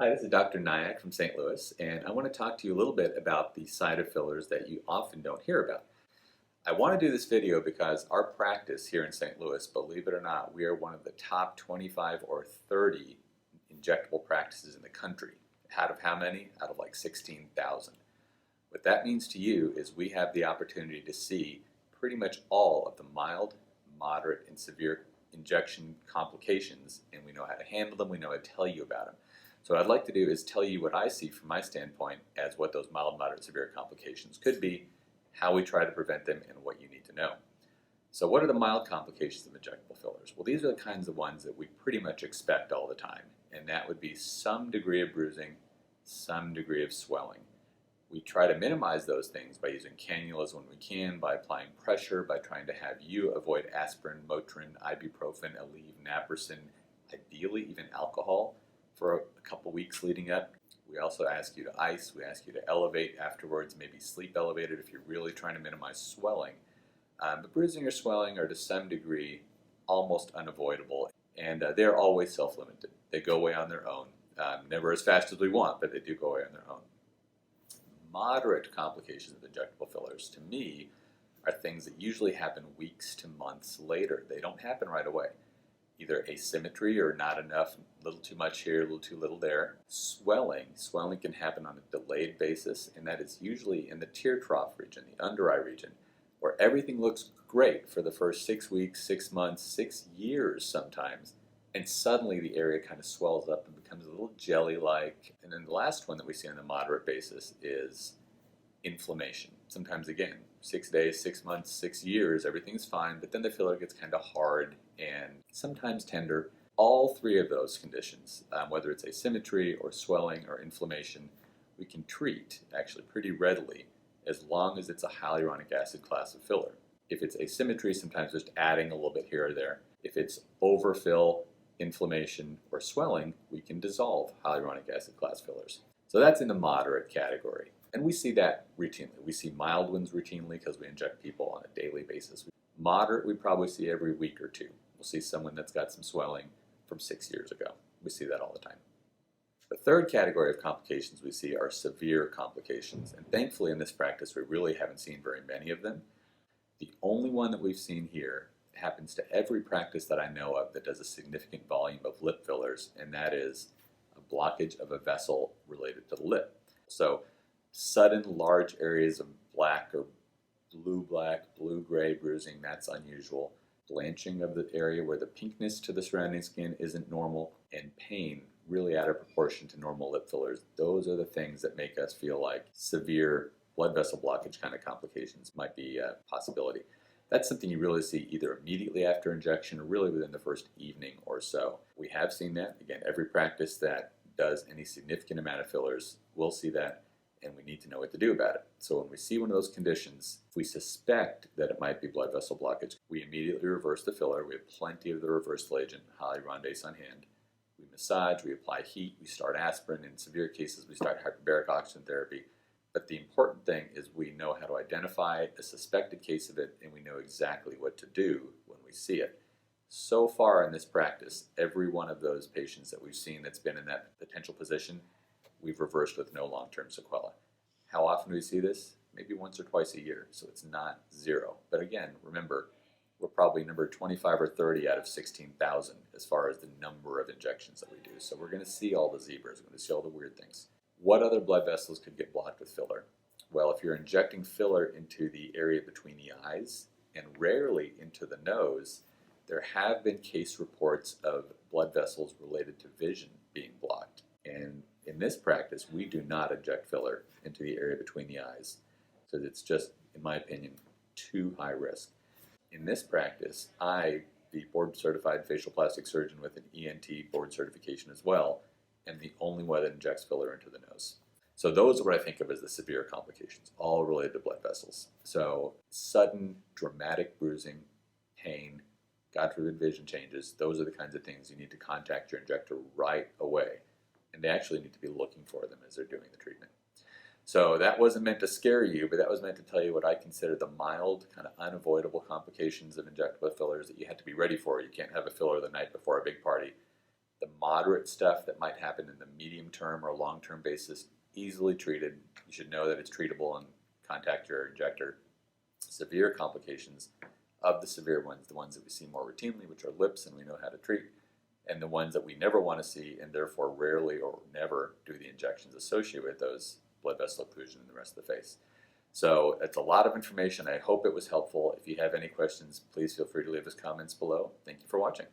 Hi, this is Dr. Nayak from St. Louis, and I want to talk to you a little bit about the side of fillers that you often don't hear about. I want to do this video because our practice here in St. Louis, believe it or not, we are one of the top 25 or 30 injectable practices in the country. Out of how many? Out of like 16,000. What that means to you is we have the opportunity to see pretty much all of the mild, moderate, and severe injection complications, and we know how to handle them, we know how to tell you about them. So what I'd like to do is tell you what I see from my standpoint as what those mild, moderate, severe complications could be, how we try to prevent them, and what you need to know. So what are the mild complications of injectable fillers? Well, these are the kinds of ones that we pretty much expect all the time, and that would be some degree of bruising, some degree of swelling. We try to minimize those things by using cannulas when we can, by applying pressure, by trying to have you avoid aspirin, Motrin, ibuprofen, Aleve, naproxen, ideally even alcohol for a couple weeks leading up. We also ask you to ice, we ask you to elevate afterwards, maybe sleep elevated if you're really trying to minimize swelling. But bruising or swelling are to some degree almost unavoidable, and they're always self-limited. They go away on their own. Never as fast as we want, but they do go away on their own. Moderate complications of injectable fillers, to me, are things that usually happen weeks to months later. They don't happen right away. Either asymmetry or not enough, a little too much here, a little too little there. Swelling can happen on a delayed basis, and that is usually in the tear trough region, the under eye region, where everything looks great for the first 6 weeks, 6 months, 6 years sometimes, and suddenly the area kind of swells up and becomes a little jelly-like. And then the last one that we see on the moderate basis is inflammation. Sometimes, again, 6 days, 6 months, 6 years, everything's fine, but then the filler gets kind of hard and sometimes tender. All three of those conditions, whether it's asymmetry or swelling or inflammation, we can treat actually pretty readily as long as it's a hyaluronic acid class of filler. If it's asymmetry, sometimes just adding a little bit here or there. If it's overfill, inflammation, or swelling, we can dissolve hyaluronic acid class fillers. So that's in the moderate category. And we see that routinely. We see mild ones routinely because we inject people on a daily basis. Moderate, we probably see every week or two. We'll see someone that's got some swelling from 6 years ago. We see that all the time. The third category of complications we see are severe complications. And thankfully in this practice, we really haven't seen very many of them. The only one that we've seen here happens to every practice that I know of that does a significant volume of lip fillers, and that is a blockage of a vessel related to the lip. So sudden large areas of black or blue-black, blue-gray bruising, that's unusual. Blanching of the area where the pinkness to the surrounding skin isn't normal, and pain really out of proportion to normal lip fillers. Those are the things that make us feel like severe blood vessel blockage kind of complications might be a possibility. That's something you really see either immediately after injection or really within the first evening or so. We have seen that. Again, every practice that does any significant amount of fillers will see that, and we need to know what to do about it. So when we see one of those conditions, if we suspect that it might be blood vessel blockage, we immediately reverse the filler. We have plenty of the reversal agent, hyaluronidase on hand. We massage, we apply heat, we start aspirin. In severe cases, we start hyperbaric oxygen therapy. But the important thing is we know how to identify a suspected case of it, and we know exactly what to do when we see it. So far in this practice, every one of those patients that we've seen that's been in that potential position, we've reversed with no long-term sequelae. How often do we see this? Maybe once or twice a year, so it's not zero. But again, remember, we're probably number 25 or 30 out of 16,000 as far as the number of injections that we do. So we're going to see all the zebras, we're going to see all the weird things. What other blood vessels could get blocked with filler? Well, if you're injecting filler into the area between the eyes and rarely into the nose, there have been case reports of blood vessels related to vision being blocked. And in this practice, we do not inject filler into the area between the eyes. So it's just, in my opinion, too high risk. In this practice, I, the board certified facial plastic surgeon with an ENT board certification as well, am the only one that injects filler into the nose. So those are what I think of as the severe complications, all related to blood vessels. So sudden, dramatic bruising, pain, God forbid vision changes, those are the kinds of things you need to contact your injector right away. And they actually need to be looking for them as they're doing the treatment. So that wasn't meant to scare you, but that was meant to tell you what I consider the mild, kind of unavoidable complications of injectable fillers that you have to be ready for. You can't have a filler the night before a big party The moderate stuff that might happen in the medium term or long term basis, easily treated. You should know that it's treatable and contact your injector. Severe complications of the severe ones, the ones that we see more routinely, which are lips and we know how to treat, and the ones that we never want to see and therefore rarely or never do the injections associated with those, blood vessel occlusion in the rest of the face. So it's a lot of information. I hope it was helpful. If you have any questions, please feel free to leave us comments below. Thank you for watching.